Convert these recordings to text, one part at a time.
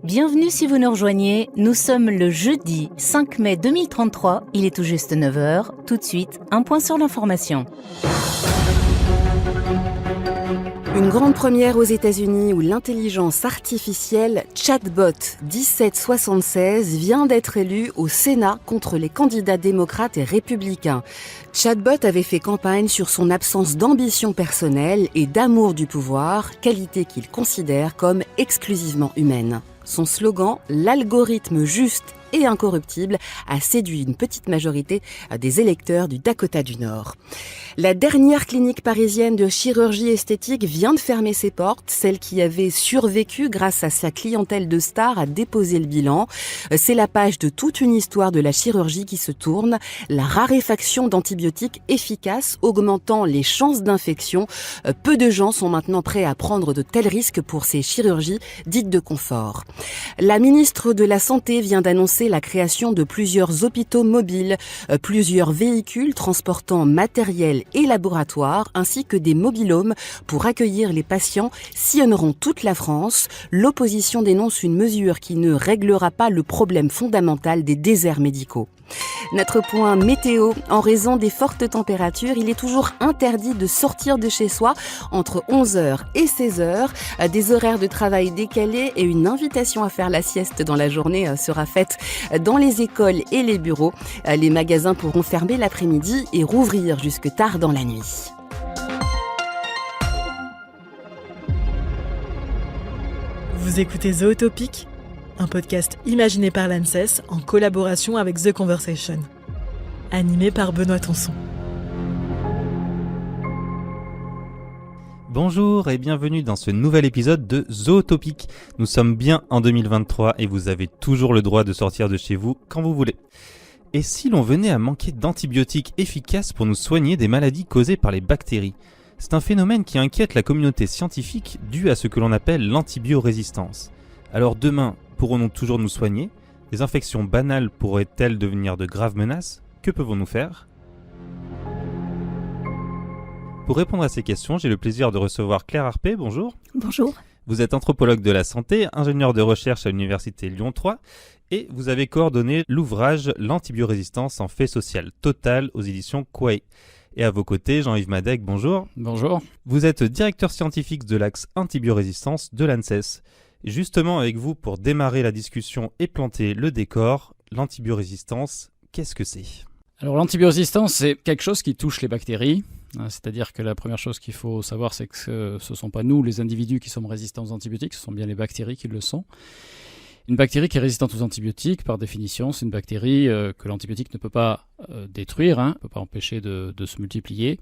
Bienvenue si vous nous rejoignez, nous sommes le jeudi 5 mai 2033, il est tout juste 9h. Tout de suite, un point sur l'information. Une grande première aux États-Unis où l'intelligence artificielle Chatbot 1776 vient d'être élue au Sénat contre les candidats démocrates et républicains. Chatbot avait fait campagne sur son absence d'ambition personnelle et d'amour du pouvoir, qualité qu'il considère comme exclusivement humaine. Son slogan « L'algorithme juste et incorruptible » a séduit une petite majorité des électeurs du Dakota du Nord. La dernière clinique parisienne de chirurgie esthétique vient de fermer ses portes. Celle qui avait survécu grâce à sa clientèle de stars a déposé le bilan. C'est la page de toute une histoire de la chirurgie qui se tourne. La raréfaction d'antibiotiques efficaces augmentant les chances d'infection. Peu de gens sont maintenant prêts à prendre de tels risques pour ces chirurgies dites de confort. La ministre de la Santé vient d'annoncer la création de plusieurs hôpitaux mobiles, plusieurs véhicules transportant matériel et laboratoires, ainsi que des mobilhomes pour accueillir les patients sillonneront toute la France. L'opposition dénonce une mesure qui ne réglera pas le problème fondamental des déserts médicaux. Notre point météo, en raison des fortes températures, il est toujours interdit de sortir de chez soi entre 11h et 16h. Des horaires de travail décalés et une invitation à faire la sieste dans la journée sera faite dans les écoles et les bureaux. Les magasins pourront fermer l'après-midi et rouvrir jusque tard dans la nuit. Vous écoutez Zootopic, un podcast imaginé par l'ANSES en collaboration avec The Conversation. Animé par Benoît Tonson. Bonjour et bienvenue dans ce nouvel épisode de Zootopic. Nous sommes bien en 2023 et vous avez toujours le droit de sortir de chez vous quand vous voulez. Et si l'on venait à manquer d'antibiotiques efficaces pour nous soigner des maladies causées par les bactéries ? C'est un phénomène qui inquiète la communauté scientifique dû à ce que l'on appelle l'antibiorésistance. Alors demain, pourrons-nous toujours nous soigner ? Les infections banales pourraient-elles devenir de graves menaces ? Que pouvons-nous faire ? Pour répondre à ces questions, j'ai le plaisir de recevoir Claire Harpé. Bonjour. Bonjour. Vous êtes anthropologue de la santé, ingénieur de recherche à l'université Lyon 3 et vous avez coordonné l'ouvrage L'antibiorésistance en fait social total aux éditions Quae. Et à vos côtés, Jean-Yves Madec, bonjour. Bonjour. Vous êtes directeur scientifique de l'axe antibiorésistance de l'ANSES. Justement avec vous pour démarrer la discussion et planter le décor, l'antibiorésistance, qu'est-ce que c'est ? Alors l'antibiorésistance, c'est quelque chose qui touche les bactéries. C'est-à-dire que la première chose qu'il faut savoir, c'est que ce ne sont pas nous, les individus, qui sommes résistants aux antibiotiques, ce sont bien les bactéries qui le sont. Une bactérie qui est résistante aux antibiotiques, par définition, c'est une bactérie que l'antibiotique ne peut pas détruire, ne peut pas empêcher de se multiplier.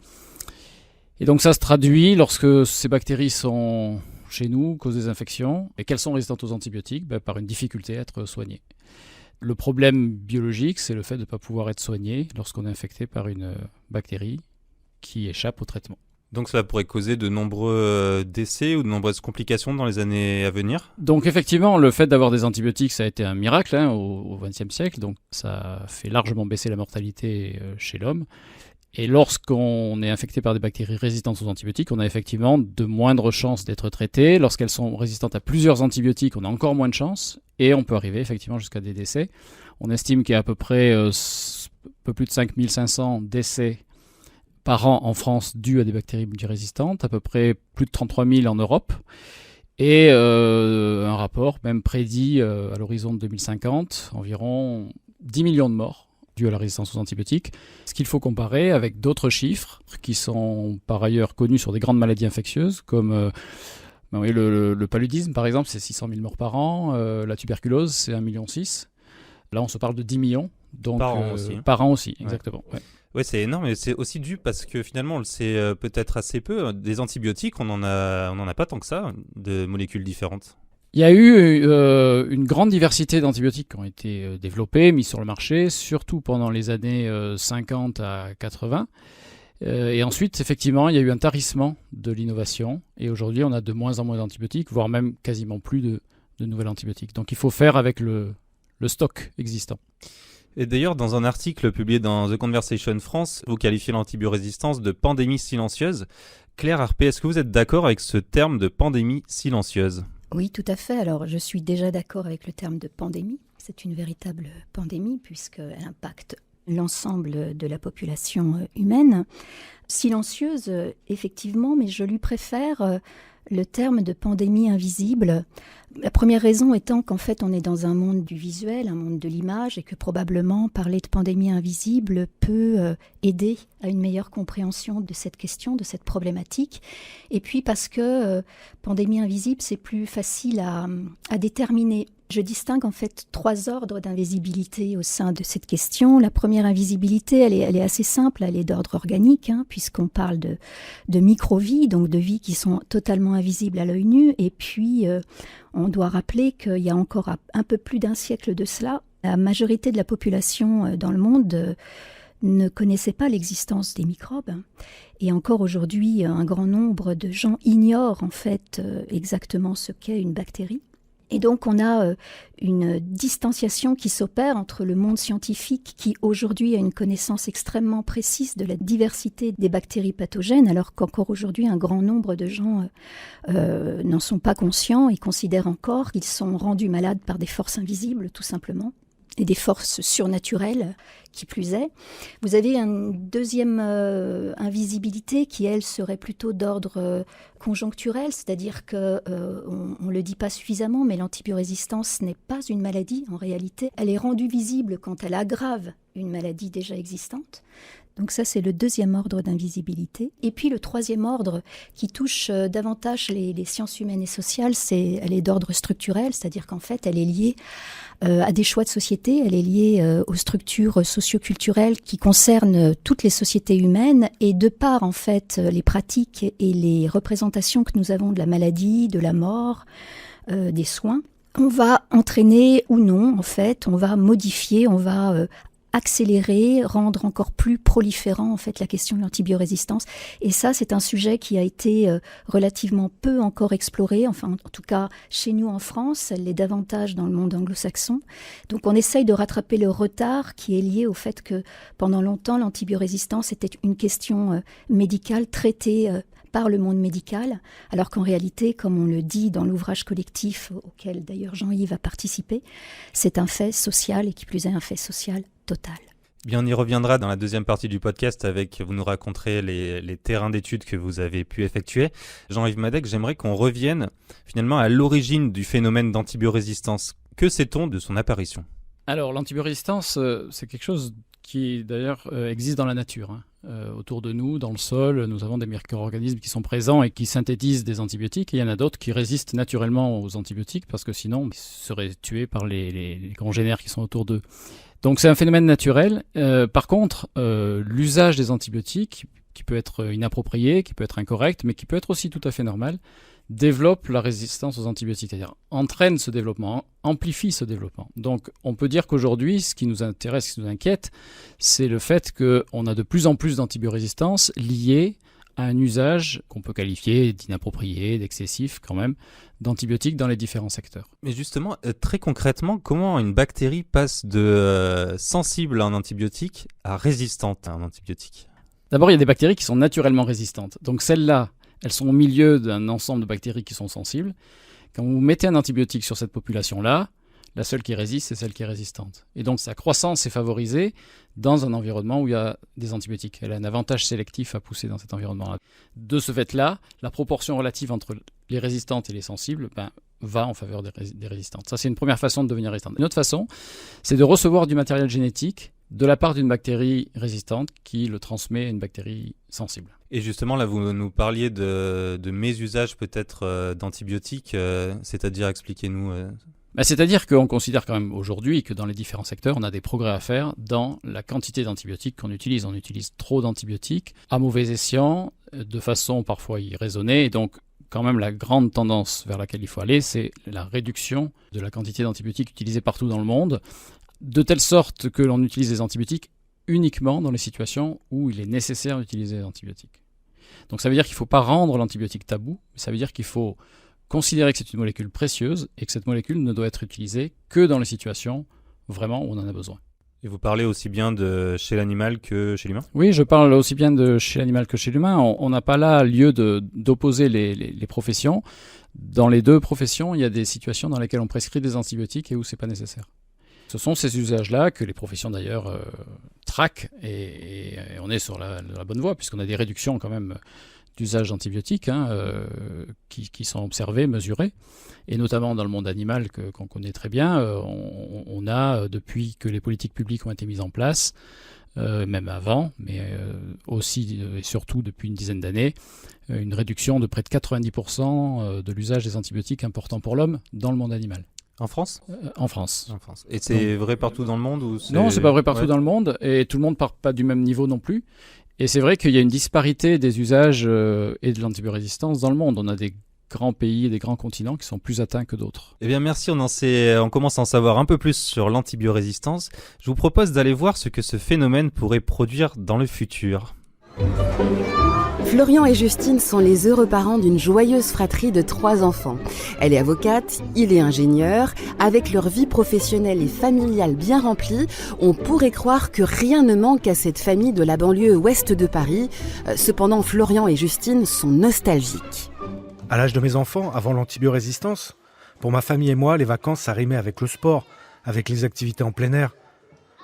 Et donc ça se traduit lorsque ces bactéries sont chez nous, causent des infections, et qu'elles sont résistantes aux antibiotiques, par une difficulté à être soignées. Le problème biologique, c'est le fait de ne pas pouvoir être soigné lorsqu'on est infecté par une bactérie qui échappe au traitement. Donc cela pourrait causer de nombreux décès ou de nombreuses complications dans les années à venir ? Donc effectivement, le fait d'avoir des antibiotiques, ça a été un miracle au XXe siècle. Donc ça a fait largement baisser la mortalité chez l'homme. Et lorsqu'on est infecté par des bactéries résistantes aux antibiotiques, on a effectivement de moindres chances d'être traité. Lorsqu'elles sont résistantes à plusieurs antibiotiques, on a encore moins de chances. Et on peut arriver effectivement jusqu'à des décès. On estime qu'il y a à peu près un peu plus de 5500 décès par an en France dus à des bactéries multirésistantes, à peu près plus de 33 000 en Europe, et un rapport même prédit à l'horizon de 2050 environ 10 millions de morts dues à la résistance aux antibiotiques. Ce qu'il faut comparer avec d'autres chiffres qui sont par ailleurs connus sur des grandes maladies infectieuses, comme le paludisme par exemple, c'est 600 000 morts par an, la tuberculose c'est 1,6 million. Là on se parle de 10 millions. Donc, par an aussi, exactement. Ouais. Ouais, c'est énorme, mais c'est aussi dû parce que finalement, on le sait peut-être assez peu. Des antibiotiques, on n'en a pas tant que ça, de molécules différentes. Il y a eu une grande diversité d'antibiotiques qui ont été développés, mis sur le marché, surtout pendant les années 50 à 80. Et ensuite, effectivement, il y a eu un tarissement de l'innovation. Et aujourd'hui, on a de moins en moins d'antibiotiques, voire même quasiment plus de nouvelles antibiotiques. Donc, il faut faire avec le stock existant. Et d'ailleurs, dans un article publié dans The Conversation France, vous qualifiez l'antibiorésistance de pandémie silencieuse. Claire Harpé, est-ce que vous êtes d'accord avec ce terme de pandémie silencieuse ? Oui, tout à fait. Alors, je suis déjà d'accord avec le terme de pandémie. C'est une véritable pandémie puisqu'elle impacte l'ensemble de la population humaine. Silencieuse, effectivement, mais je lui préfère le terme de pandémie invisible. La première raison étant qu'en fait, on est dans un monde du visuel, un monde de l'image, et que probablement parler de pandémie invisible peut aider à une meilleure compréhension de cette question, de cette problématique. Et puis parce que pandémie invisible, c'est plus facile à déterminer. Je distingue en fait 3 ordres d'invisibilité au sein de cette question. La première invisibilité, elle est assez simple, elle est d'ordre organique, puisqu'on parle de micro-vies, donc de vies qui sont totalement invisibles à l'œil nu. Et puis, on doit rappeler qu'il y a encore un peu plus d'un siècle de cela, la majorité de la population dans le monde ne connaissait pas l'existence des microbes. Et encore aujourd'hui, un grand nombre de gens ignorent en fait exactement ce qu'est une bactérie. Et donc on a une distanciation qui s'opère entre le monde scientifique qui aujourd'hui a une connaissance extrêmement précise de la diversité des bactéries pathogènes, alors qu'encore aujourd'hui un grand nombre de gens n'en sont pas conscients et considèrent encore qu'ils sont rendus malades par des forces invisibles tout simplement, et des forces surnaturelles qui plus est. Vous avez une deuxième invisibilité qui, elle, serait plutôt d'ordre conjoncturel, c'est-à-dire qu'on ne le dit pas suffisamment, mais l'antibiorésistance n'est pas une maladie en réalité. Elle est rendue visible quand elle aggrave une maladie déjà existante. Donc ça, c'est le deuxième ordre d'invisibilité. Et puis le troisième ordre qui touche davantage les sciences humaines et sociales, elle est d'ordre structurel, c'est-à-dire qu'en fait, elle est liée à des choix de société, elle est liée aux structures socioculturelles qui concernent toutes les sociétés humaines, et de par en fait les pratiques et les représentations que nous avons de la maladie, de la mort, des soins, on va entraîner ou non, en fait, on va modifier, on va accélérer, rendre encore plus proliférant en fait la question de l'antibiorésistance. Et ça, c'est un sujet qui a été relativement peu encore exploré, enfin en tout cas chez nous en France, elle l'est davantage dans le monde anglo-saxon. Donc on essaye de rattraper le retard qui est lié au fait que pendant longtemps l'antibiorésistance était une question médicale traitée par le monde médical, alors qu'en réalité, comme on le dit dans l'ouvrage collectif auquel d'ailleurs Jean-Yves a participé, c'est un fait social et qui plus est un fait social total. Bien, on y reviendra dans la deuxième partie du podcast vous nous raconterez les terrains d'études que vous avez pu effectuer. Jean-Yves Madec, j'aimerais qu'on revienne finalement à l'origine du phénomène d'antibiorésistance. Que sait-on de son apparition ? Alors, l'antibiorésistance, c'est quelque chose qui d'ailleurs existe dans la nature. Autour de nous, dans le sol, nous avons des micro-organismes qui sont présents et qui synthétisent des antibiotiques. Et il y en a d'autres qui résistent naturellement aux antibiotiques parce que sinon, ils seraient tués par les congénères qui sont autour d'eux. Donc c'est un phénomène naturel. Par contre, l'usage des antibiotiques, qui peut être inapproprié, qui peut être incorrect, mais qui peut être aussi tout à fait normal, développe la résistance aux antibiotiques, c'est-à-dire entraîne ce développement, amplifie ce développement. Donc on peut dire qu'aujourd'hui, ce qui nous intéresse, ce qui nous inquiète, c'est le fait qu'on a de plus en plus d'antibiorésistance liée à un usage qu'on peut qualifier d'inapproprié, d'excessif quand même, d'antibiotiques dans les différents secteurs. Mais justement, très concrètement, comment une bactérie passe de sensible à un antibiotique à résistante à un antibiotique ? D'abord, il y a des bactéries qui sont naturellement résistantes. Donc celles-là, elles sont au milieu d'un ensemble de bactéries qui sont sensibles. Quand vous mettez un antibiotique sur cette population-là, la seule qui résiste, c'est celle qui est résistante. Et donc sa croissance est favorisée dans un environnement où il y a des antibiotiques. Elle a un avantage sélectif à pousser dans cet environnement-là. De ce fait-là, la proportion relative entre les résistantes et les sensibles va en faveur des résistantes. Ça, c'est une première façon de devenir résistante. Une autre façon, c'est de recevoir du matériel génétique de la part d'une bactérie résistante qui le transmet à une bactérie sensible. Et justement, là, vous nous parliez de mésusage peut-être d'antibiotiques, c'est-à-dire, expliquez-nous. C'est-à-dire qu'on considère quand même aujourd'hui que dans les différents secteurs, on a des progrès à faire dans la quantité d'antibiotiques qu'on utilise. On utilise trop d'antibiotiques à mauvais escient, de façon parfois irraisonnée, et donc quand même la grande tendance vers laquelle il faut aller, c'est la réduction de la quantité d'antibiotiques utilisés partout dans le monde, de telle sorte que l'on utilise les antibiotiques uniquement dans les situations où il est nécessaire d'utiliser les antibiotiques. Donc ça veut dire qu'il ne faut pas rendre l'antibiotique tabou, mais ça veut dire qu'il faut considérer que c'est une molécule précieuse et que cette molécule ne doit être utilisée que dans les situations vraiment où on en a besoin. Et vous parlez aussi bien de chez l'animal que chez l'humain ? Oui, je parle aussi bien de chez l'animal que chez l'humain. On n'a pas là lieu d'opposer les professions. Dans les deux professions, il y a des situations dans lesquelles on prescrit des antibiotiques et où c'est pas nécessaire. Ce sont ces usages-là que les professions d'ailleurs traquent et on est sur la bonne voie puisqu'on a des réductions quand même d'usage d'antibiotiques qui sont observées, mesurées, et notamment dans le monde animal qu'on connaît très bien. On a, depuis que les politiques publiques ont été mises en place, même avant, mais aussi et surtout depuis une dizaine d'années, une réduction de près de 90% de l'usage des antibiotiques importants pour l'homme dans le monde animal. En France ? En France. En France. Et c'est vrai partout dans le monde ou Non, c'est pas vrai partout dans le monde, et tout le monde part pas du même niveau non plus. Et c'est vrai qu'il y a une disparité des usages et de l'antibiorésistance dans le monde. On a des grands pays et des grands continents qui sont plus atteints que d'autres. Eh bien merci, on commence à en savoir un peu plus sur l'antibiorésistance. Je vous propose d'aller voir ce que ce phénomène pourrait produire dans le futur. Florian et Justine sont les heureux parents d'une joyeuse fratrie de 3 enfants. Elle est avocate, il est ingénieur. Avec leur vie professionnelle et familiale bien remplie, on pourrait croire que rien ne manque à cette famille de la banlieue ouest de Paris. Cependant, Florian et Justine sont nostalgiques. À l'âge de mes enfants, avant l'antibiorésistance, pour ma famille et moi, les vacances, ça rimait avec le sport, avec les activités en plein air.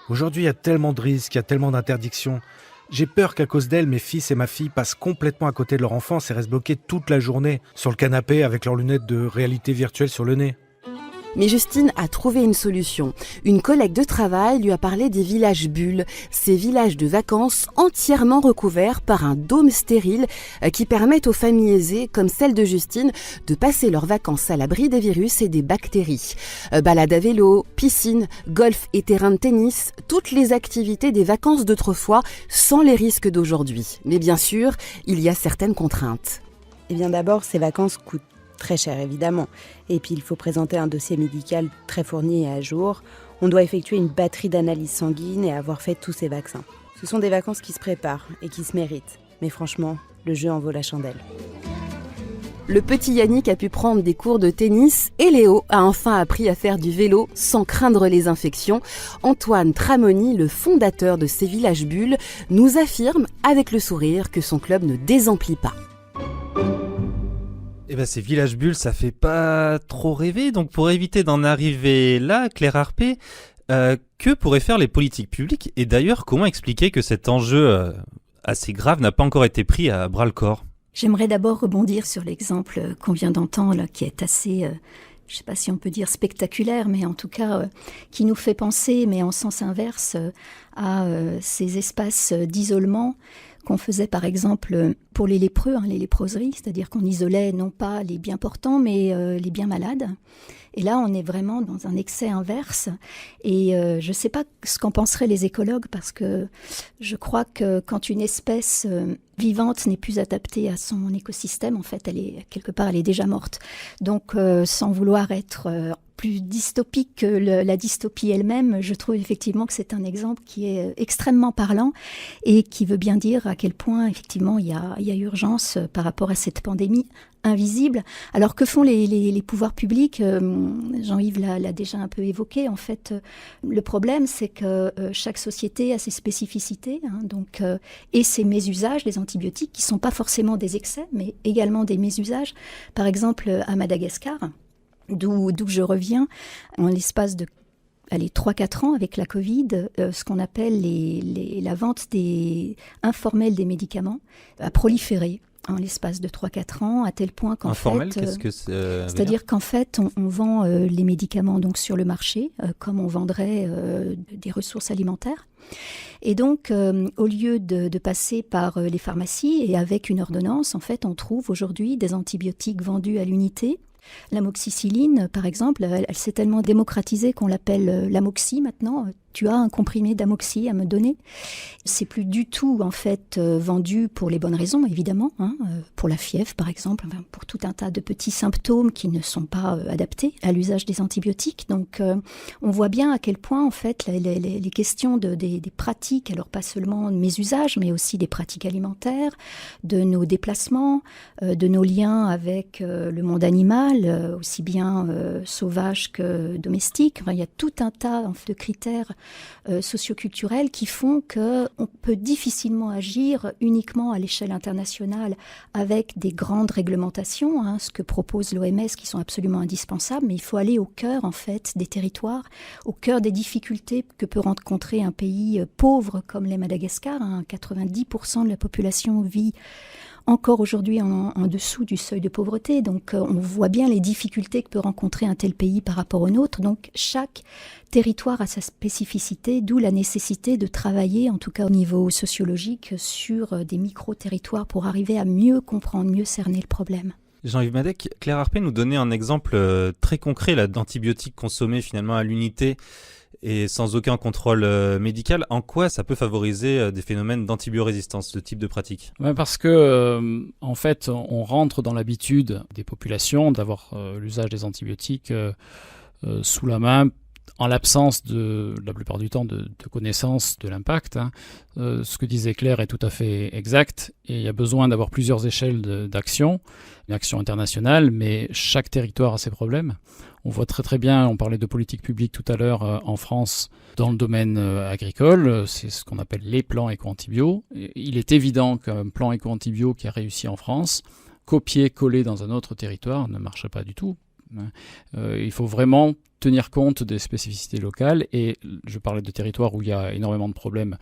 Aujourd'hui, il y a tellement de risques, il y a tellement d'interdictions. J'ai peur qu'à cause d'elle, mes fils et ma fille passent complètement à côté de leur enfance et restent bloqués toute la journée sur le canapé avec leurs lunettes de réalité virtuelle sur le nez. Mais Justine a trouvé une solution. Une collègue de travail lui a parlé des villages bulles, ces villages de vacances entièrement recouverts par un dôme stérile qui permettent aux familles aisées, comme celle de Justine, de passer leurs vacances à l'abri des virus et des bactéries. Balade à vélo, piscine, golf et terrain de tennis, toutes les activités des vacances d'autrefois sans les risques d'aujourd'hui. Mais bien sûr, il y a certaines contraintes. Eh bien d'abord, ces vacances coûtent très cher évidemment. Et puis il faut présenter un dossier médical très fourni et à jour. On doit effectuer une batterie d'analyses sanguines et avoir fait tous ces vaccins. Ce sont des vacances qui se préparent et qui se méritent. Mais franchement, le jeu en vaut la chandelle. Le petit Yannick a pu prendre des cours de tennis et Léo a enfin appris à faire du vélo sans craindre les infections. Antoine Tramoni, le fondateur de ces villages bulles, nous affirme avec le sourire que son club ne désemplit pas. Eh ben ces villages bulles, ça fait pas trop rêver. Donc pour éviter d'en arriver là, Claire Harpé, que pourraient faire les politiques publiques ? Et d'ailleurs, comment expliquer que cet enjeu assez grave n'a pas encore été pris à bras-le-corps ? J'aimerais d'abord rebondir sur l'exemple qu'on vient d'entendre, là, qui est assez, je ne sais pas si on peut dire spectaculaire, mais en tout cas qui nous fait penser, mais en sens inverse, à ces espaces d'isolement qu'on faisait par exemple pour les lépreux, les léproseries, c'est-à-dire qu'on isolait non pas les bien portants, mais les bien malades. Et là, on est vraiment dans un excès inverse. Et je ne sais pas ce qu'en penseraient les écologues, parce que je crois que quand une espèce vivante n'est plus adaptée à son écosystème, en fait, elle est déjà morte. Donc, sans vouloir être plus dystopique que la dystopie elle-même, je trouve effectivement que c'est un exemple qui est extrêmement parlant et qui veut bien dire à quel point, effectivement, il y a urgence par rapport à cette pandémie invisible. Alors que font les pouvoirs publics ? Jean-Yves l'a déjà un peu évoqué. En fait, le problème, c'est que chaque société a ses spécificités, et ses mésusages des antibiotiques, qui ne sont pas forcément des excès, mais également des mésusages. Par exemple, à Madagascar, d'où je reviens, en l'espace de 3-4 ans avec la Covid, ce qu'on appelle la vente informelle des médicaments a proliféré en l'espace de 3-4 ans, à tel point qu'en informel, fait... qu'est-ce que c'est c'est-à-dire qu'en fait, on vend les médicaments donc, sur le marché, comme on vendrait des ressources alimentaires. Et donc, au lieu de passer par les pharmacies et avec une ordonnance, en fait, on trouve aujourd'hui des antibiotiques vendus à l'unité. L'amoxicilline, par exemple, elle s'est tellement démocratisée qu'on l'appelle l'amoxy maintenant. Tu as un comprimé d'amoxy à me donner. C'est plus du tout, en fait, vendu pour les bonnes raisons, évidemment, pour la fièvre, par exemple, pour tout un tas de petits symptômes qui ne sont pas adaptés à l'usage des antibiotiques. Donc, on voit bien à quel point, en fait, les questions des pratiques, alors pas seulement de mes usages, mais aussi des pratiques alimentaires, de nos déplacements, de nos liens avec le monde animal, aussi bien sauvage que domestique. Enfin, il y a tout un tas de critères socioculturelles qui font qu'on peut difficilement agir uniquement à l'échelle internationale avec des grandes réglementations, ce que propose l'OMS, qui sont absolument indispensables, mais il faut aller au cœur en fait des territoires, au cœur des difficultés que peut rencontrer un pays pauvre comme les Madagascar. 90% de la population vit encore aujourd'hui en dessous du seuil de pauvreté. Donc on voit bien les difficultés que peut rencontrer un tel pays par rapport au nôtre. Donc chaque territoire a sa spécificité, d'où la nécessité de travailler, en tout cas au niveau sociologique, sur des micro-territoires pour arriver à mieux comprendre, mieux cerner le problème. Jean-Yves Madec, Claire Harpé nous donnait un exemple très concret là, d'antibiotiques consommés finalement à l'unité et sans aucun contrôle médical. En quoi ça peut favoriser des phénomènes d'antibiorésistance, ce type de pratique ? Parce que, en fait, on rentre dans l'habitude des populations d'avoir l'usage des antibiotiques sous la main, en l'absence la plupart du temps, de connaissance de l'impact. Ce que disait Claire est tout à fait exact, et il y a besoin d'avoir plusieurs échelles d'action, une action internationale, mais chaque territoire a ses problèmes. On voit très très bien, on parlait de politique publique tout à l'heure en France, dans le domaine agricole, c'est ce qu'on appelle les plans éco-antibio. Il est évident qu'un plan éco-antibio qui a réussi en France, copié-collé dans un autre territoire, ne marche pas du tout. Il faut vraiment tenir compte des spécificités locales, et je parlais de territoires où il y a énormément de problèmes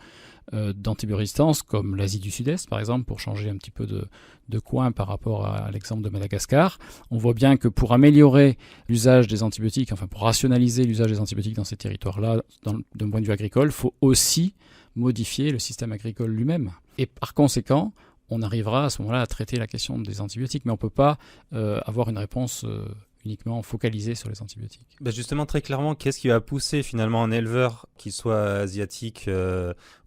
d'antibiorésistance, comme l'Asie du Sud-Est par exemple, pour changer un petit peu de coin par rapport à l'exemple de Madagascar. On voit bien que pour améliorer l'usage des antibiotiques, enfin pour rationaliser l'usage des antibiotiques dans ces territoires-là, d'un point de vue agricole, il faut aussi modifier le système agricole lui-même. Et par conséquent, on arrivera à ce moment-là à traiter la question des antibiotiques, mais on ne peut pas avoir une réponse uniquement focalisée sur les antibiotiques. Justement, très clairement, qu'est-ce qui va pousser finalement un éleveur, qu'il soit asiatique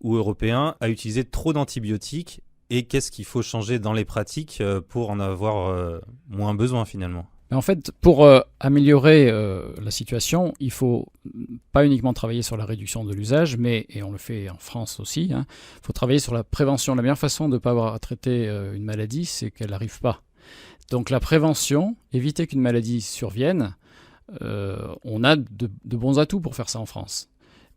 ou européen, à utiliser trop d'antibiotiques, et qu'est-ce qu'il faut changer dans les pratiques pour en avoir moins besoin finalement ? Mais en fait, pour améliorer la situation, il faut pas uniquement travailler sur la réduction de l'usage, mais, et on le fait en France aussi, il faut travailler sur la prévention. La meilleure façon de ne pas avoir à traiter une maladie, c'est qu'elle n'arrive pas. Donc la prévention, éviter qu'une maladie survienne, on a de bons atouts pour faire ça en France.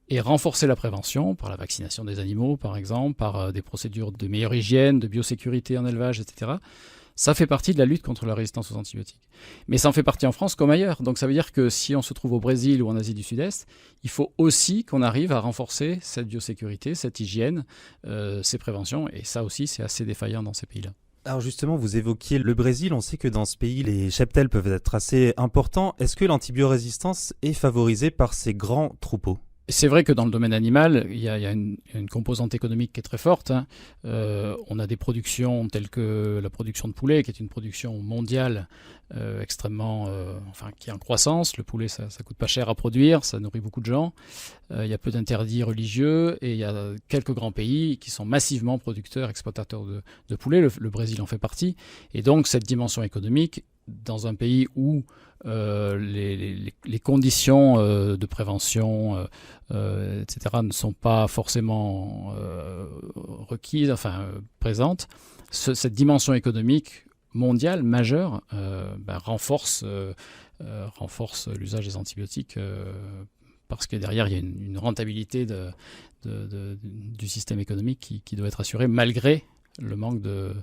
Et renforcer la prévention par la vaccination des animaux, par exemple, par des procédures de meilleure hygiène, de biosécurité en élevage, etc. Ça fait partie de la lutte contre la résistance aux antibiotiques. Mais ça en fait partie en France comme ailleurs. Donc ça veut dire que si on se trouve au Brésil ou en Asie du Sud-Est, il faut aussi qu'on arrive à renforcer cette biosécurité, cette hygiène, ces préventions. Et ça aussi, c'est assez défaillant dans ces pays-là. Alors justement, vous évoquiez le Brésil. On sait que dans ce pays, les cheptels peuvent être assez importants. Est-ce que l'antibiorésistance est favorisée par ces grands troupeaux ? C'est vrai que dans le domaine animal, il y a une composante économique qui est très forte. On a des productions telles que la production de poulet, qui est une production mondiale extrêmement, qui est en croissance. Le poulet, ça coûte pas cher à produire, ça nourrit beaucoup de gens. Il y a peu d'interdits religieux, et il y a quelques grands pays qui sont massivement producteurs, exploitateurs de poulet. Le Brésil en fait partie. Et donc cette dimension économique, dans un pays où les conditions de prévention, etc., ne sont pas forcément requises, présentes, cette dimension économique mondiale majeure renforce l'usage des antibiotiques parce que derrière il y a une rentabilité du système économique qui doit être assurée malgré le manque de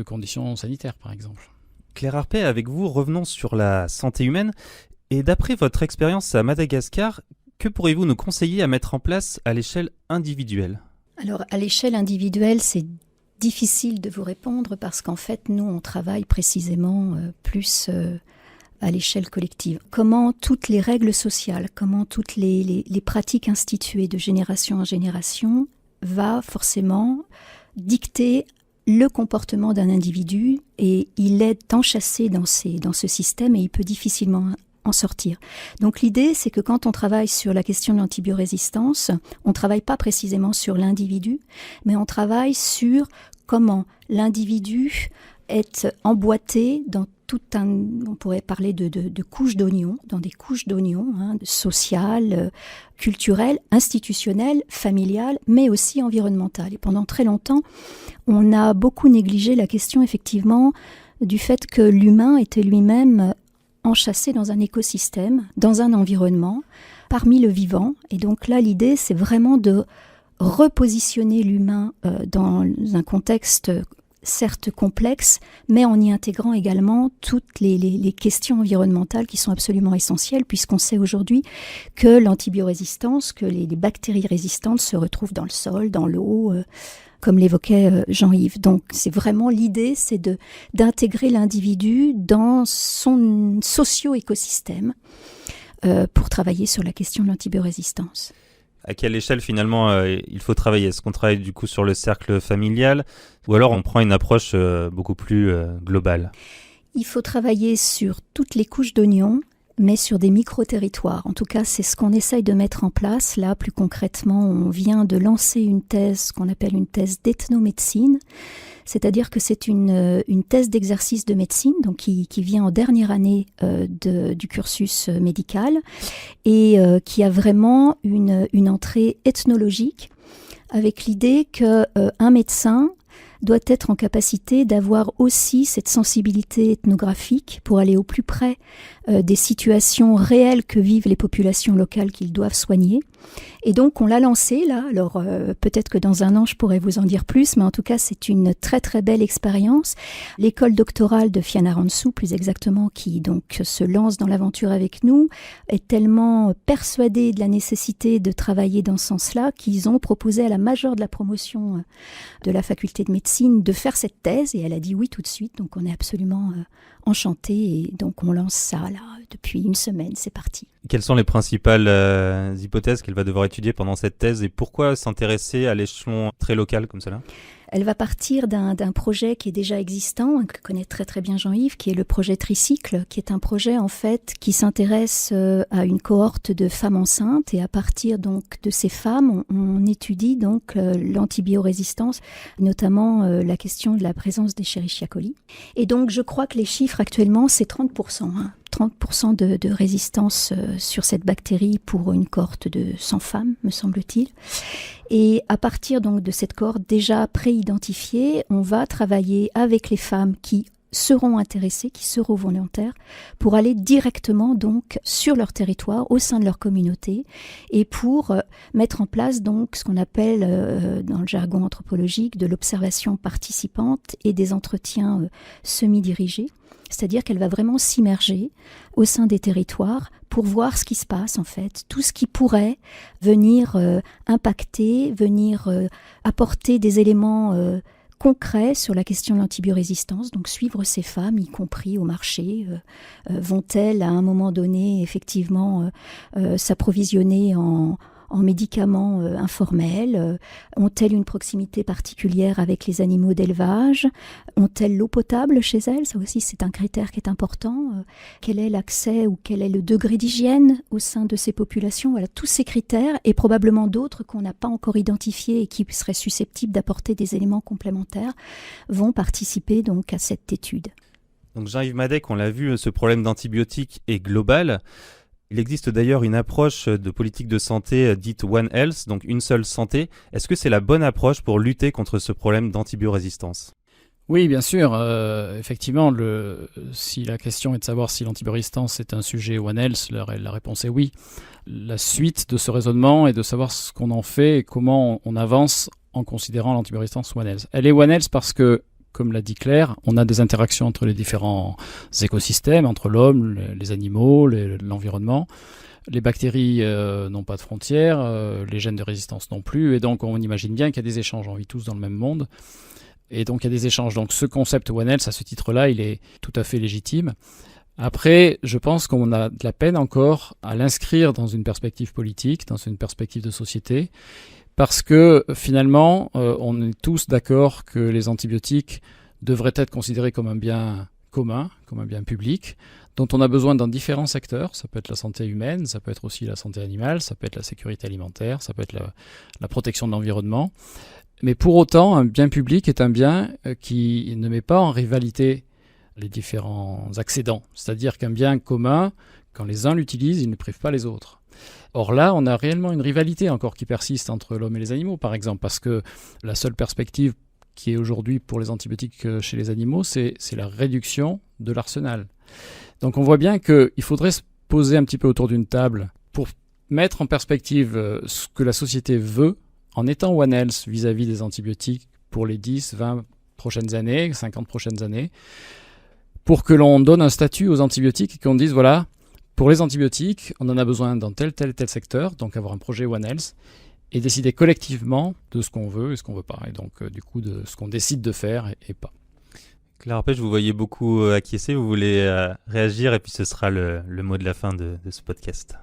conditions sanitaires, par exemple. Claire Harpé, avec vous, revenons sur la santé humaine. Et d'après votre expérience à Madagascar, que pourriez-vous nous conseiller à mettre en place à l'échelle individuelle ? Alors, à l'échelle individuelle, c'est difficile de vous répondre parce qu'en fait, nous, on travaille précisément plus à l'échelle collective. Comment toutes les règles sociales, comment toutes les pratiques instituées de génération en génération va forcément dicter le comportement d'un individu, et il est enchâssé dans ce système et il peut difficilement en sortir. Donc l'idée, c'est que quand on travaille sur la question de l'antibiorésistance, on ne travaille pas précisément sur l'individu, mais on travaille sur comment l'individu est emboîté dans on pourrait parler de couches d'oignons, dans des couches d'oignons, sociales, culturelles, institutionnelles, familiales, mais aussi environnementales. Et pendant très longtemps, on a beaucoup négligé la question, effectivement, du fait que l'humain était lui-même enchâssé dans un écosystème, dans un environnement, parmi le vivant. Et donc là, l'idée, c'est vraiment de repositionner l'humain dans un contexte certes complexe, mais en y intégrant également toutes les questions environnementales qui sont absolument essentielles, puisqu'on sait aujourd'hui que l'antibiorésistance, que les bactéries résistantes se retrouvent dans le sol, dans l'eau, comme l'évoquait Jean-Yves. Donc c'est vraiment l'idée, c'est d'intégrer l'individu dans son socio-écosystème pour travailler sur la question de l'antibiorésistance. À quelle échelle finalement il faut travailler ? Est-ce qu'on travaille du coup sur le cercle familial ou alors on prend une approche beaucoup plus globale ? Il faut travailler sur toutes les couches d'oignons, mais sur des micro-territoires. En tout cas, c'est ce qu'on essaye de mettre en place. Là, plus concrètement, on vient de lancer une thèse qu'on appelle une thèse d'ethnomédecine. C'est-à-dire que c'est une thèse d'exercice de médecine donc qui vient en dernière année du cursus médical et qui a vraiment une entrée ethnologique avec l'idée qu'un médecin doit être en capacité d'avoir aussi cette sensibilité ethnographique pour aller au plus près des situations réelles que vivent les populations locales qu'ils doivent soigner. Et donc on l'a lancé là, alors peut-être que dans un an je pourrais vous en dire plus, mais en tout cas c'est une très très belle expérience. L'école doctorale de Fianna Ransou, plus exactement, qui donc se lance dans l'aventure avec nous, est tellement persuadée de la nécessité de travailler dans ce sens-là qu'ils ont proposé à la majeure de la promotion de la faculté de médecine de faire cette thèse, et elle a dit oui tout de suite, donc on est absolument enchantés, et donc on lance ça là depuis une semaine, c'est parti. Quelles sont les principales hypothèses qu'elle va devoir étudier pendant cette thèse et pourquoi s'intéresser à l'échelon très local comme cela ? Elle va partir d'un projet qui est déjà existant, que connaît très très bien Jean-Yves, qui est le projet Tricycle, qui est un projet en fait qui s'intéresse à une cohorte de femmes enceintes, et à partir donc de ces femmes, on étudie donc l'antibiorésistance, notamment la question de la présence d'Escherichia coli. Et donc je crois que les chiffres actuellement c'est 30%. 30% de résistance sur cette bactérie pour une cohorte de 100 femmes, me semble-t-il. Et à partir donc de cette cohorte déjà pré-identifiée, on va travailler avec les femmes qui seront intéressées, qui seront volontaires, pour aller directement donc sur leur territoire, au sein de leur communauté, et pour mettre en place donc ce qu'on appelle dans le jargon anthropologique de l'observation participante et des entretiens semi-dirigés. C'est-à-dire qu'elle va vraiment s'immerger au sein des territoires pour voir ce qui se passe en fait, tout ce qui pourrait venir impacter, venir apporter des éléments concrets sur la question de l'antibiorésistance, donc suivre ces femmes, y compris au marché. Vont-elles à un moment donné effectivement s'approvisionner en médicaments informels? Ont-elles une proximité particulière avec les animaux d'élevage? Ont-elles l'eau potable chez elles? Ça aussi, c'est un critère qui est important. Quel est l'accès ou quel est le degré d'hygiène au sein de ces populations? Voilà, tous ces critères et probablement d'autres qu'on n'a pas encore identifiés et qui seraient susceptibles d'apporter des éléments complémentaires vont participer donc à cette étude. Donc Jean-Yves Madec, on l'a vu, ce problème d'antibiotiques est global. Il existe d'ailleurs une approche de politique de santé dite One Health, donc une seule santé. Est-ce que c'est la bonne approche pour lutter contre ce problème d'antibiorésistance ? Oui, bien sûr. Effectivement, si la question est de savoir si l'antibiorésistance est un sujet One Health, la réponse est oui. La suite de ce raisonnement est de savoir ce qu'on en fait et comment on avance en considérant l'antibiorésistance One Health. Elle est One Health parce que, comme l'a dit Claire, on a des interactions entre les différents écosystèmes, entre l'homme, les animaux, l'environnement. Les bactéries n'ont pas de frontières, les gènes de résistance non plus, et donc on imagine bien qu'il y a des échanges, on vit tous dans le même monde, et donc il y a des échanges. Donc ce concept One Health, à ce titre-là, il est tout à fait légitime. Après, je pense qu'on a de la peine encore à l'inscrire dans une perspective politique, dans une perspective de société, parce que finalement, on est tous d'accord que les antibiotiques devraient être considérés comme un bien commun, comme un bien public, dont on a besoin dans différents secteurs. Ça peut être la santé humaine, ça peut être aussi la santé animale, ça peut être la sécurité alimentaire, ça peut être la protection de l'environnement. Mais pour autant, un bien public est un bien qui ne met pas en rivalité les différents accédants. C'est-à-dire qu'un bien commun, quand les uns l'utilisent, ils ne privent pas les autres. Or là, on a réellement une rivalité encore qui persiste entre l'homme et les animaux, par exemple, parce que la seule perspective qui est aujourd'hui pour les antibiotiques chez les animaux, c'est la réduction de l'arsenal. Donc on voit bien qu'il faudrait se poser un petit peu autour d'une table pour mettre en perspective ce que la société veut en étant One Health vis-à-vis des antibiotiques pour les 10, 20 prochaines années, 50 prochaines années, pour que l'on donne un statut aux antibiotiques et qu'on dise, voilà, pour les antibiotiques, on en a besoin dans tel secteur, donc avoir un projet One Health, et décider collectivement de ce qu'on veut et ce qu'on ne veut pas, et donc du coup de ce qu'on décide de faire et pas. Claire Arpet, je vous voyais beaucoup acquiescer, vous voulez réagir et puis ce sera le mot de la fin de ce podcast.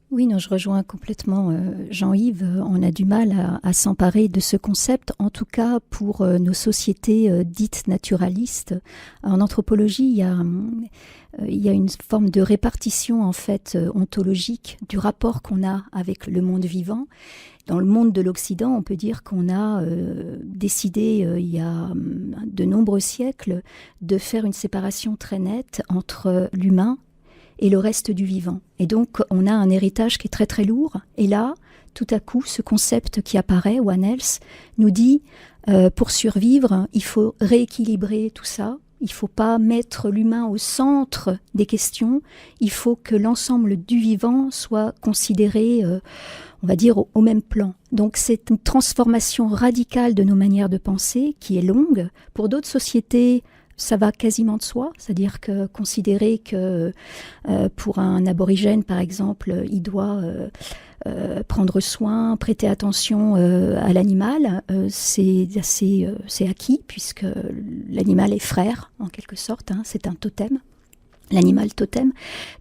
Oui, non, je rejoins complètement Jean-Yves. On a du mal à s'emparer de ce concept, en tout cas pour nos sociétés dites naturalistes. En anthropologie, il y a une forme de répartition en fait ontologique du rapport qu'on a avec le monde vivant. Dans le monde de l'Occident, on peut dire qu'on a décidé il y a de nombreux siècles de faire une séparation très nette entre l'humain et le reste du vivant. Et donc, on a un héritage qui est très très lourd. Et là, tout à coup, ce concept qui apparaît, One Health, nous dit, pour survivre, il faut rééquilibrer tout ça. Il ne faut pas mettre l'humain au centre des questions. Il faut que l'ensemble du vivant soit considéré, on va dire, au même plan. Donc, c'est une transformation radicale de nos manières de penser qui est longue. Pour d'autres sociétés, ça va quasiment de soi, c'est-à-dire que considérer que pour un aborigène, par exemple, il doit prendre soin, prêter attention à l'animal, c'est acquis, puisque l'animal est frère, en quelque sorte, hein, c'est un totem, l'animal totem.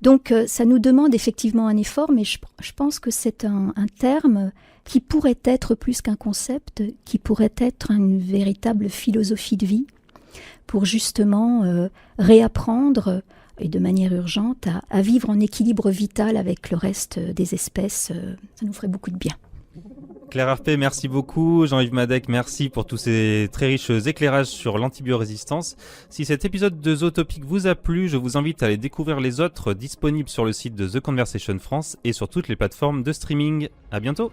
Donc ça nous demande effectivement un effort, mais je pense que c'est un terme qui pourrait être plus qu'un concept, qui pourrait être une véritable philosophie de vie, pour justement réapprendre, et de manière urgente, à vivre en équilibre vital avec le reste des espèces. Ça nous ferait beaucoup de bien. Claire Arpet, merci beaucoup. Jean-Yves Madec, merci pour tous ces très riches éclairages sur l'antibiorésistance. Si cet épisode de Zootopic vous a plu, je vous invite à aller découvrir les autres disponibles sur le site de The Conversation France et sur toutes les plateformes de streaming. À bientôt.